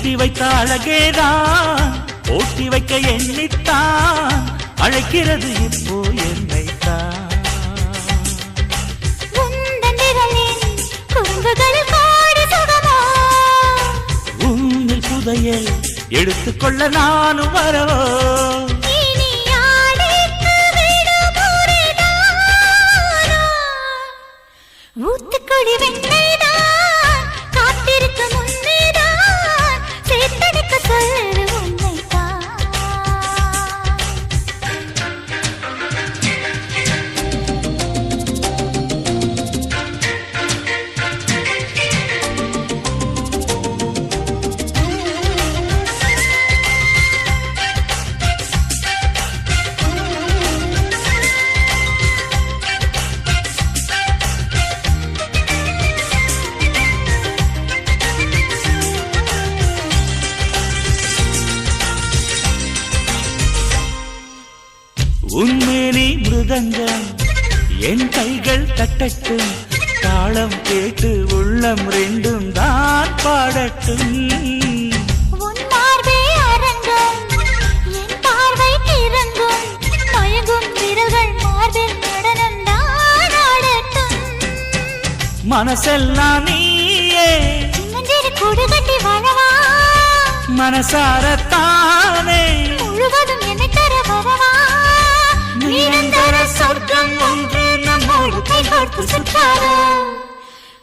பூட்டி வைத்த அழகேதான் ஓட்டி வைக்க எண்ணித்தான் அழைக்கிறது இப்போ என்னைத்தான். உன்னில் புதையல் எடுத்துக்கொள்ள நானும் வரவோ. ஊத்துக்குடி வெண்ணைதான் காத்திருக்க முன்னேதான் சேர்த்தெடுக்க சொல்லுது உன்னைத்தான். உன்மேனி மிருதங்கம் என் கைகள் தட்டட்டும் தாளம் கேட்டு உள்ளம் ரெண்டும் தான் பாடட்டும். உன் பார்வை அரங்கம் என் பார்வை கிறங்கும் மயங்கும் விரல்கள் மார்பில் நடனம் தான் ஆடட்டும். மனசெல்லாம் நீயே சின்னஞ்சிறு கூடு கட்டி வாழவா மனசாரத்தானே முழுவதும் என்னை தர வரவா. நிரந்தர சொர்க்கம் ஒன்று நம்மோடு கைகோர்த்து சுற்றாரோ.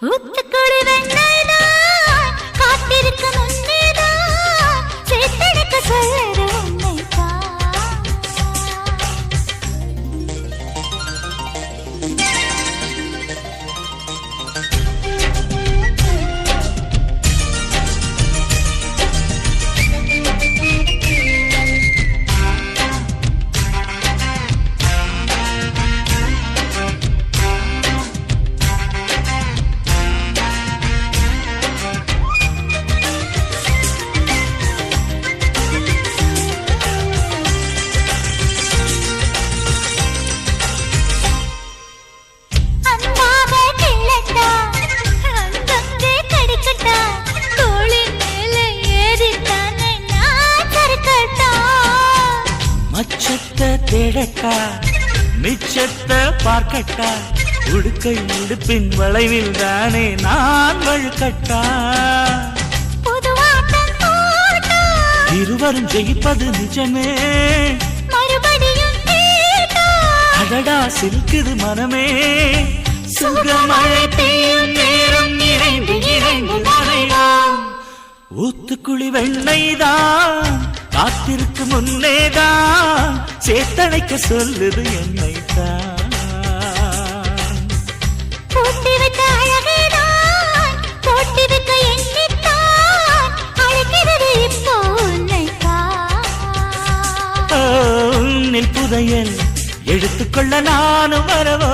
ஊத்துக்குடி வெண்ணைதான் காத்திருக்க முன்னேதான் சேர்த்தெடுக்க சொல்லுது உன்னைத்தான். மச்சத்தை தேடட்டா மிச்சத்தை பார்க்கட்டா உடுக்கை உடுப்பின் வளைவில் தானே நான் வழுக்கட்டா. இருவரும் ஜெயிப்பது நிஜமே மறுபடியும் அடடா சிரிக்குது மனமே. சுகமழை பெய்யும் நேரம் இணைந்து இணைந்து நனைவோம். ஊத்துக்குழி வெண்ணைதான் காத்திருக்கு முன்னேதான் சேர்த்தழைக்க சொல்லுது என்னைத்தான். போட்டி வைத்த அழகேதான் போட்டி வைக்க எண்ணித்தான் அழைக்கிறது இப்போ உன்னைத்தான். உன்னில் புதையல் எடுத்துக்கொள்ள நானும் வரவோ.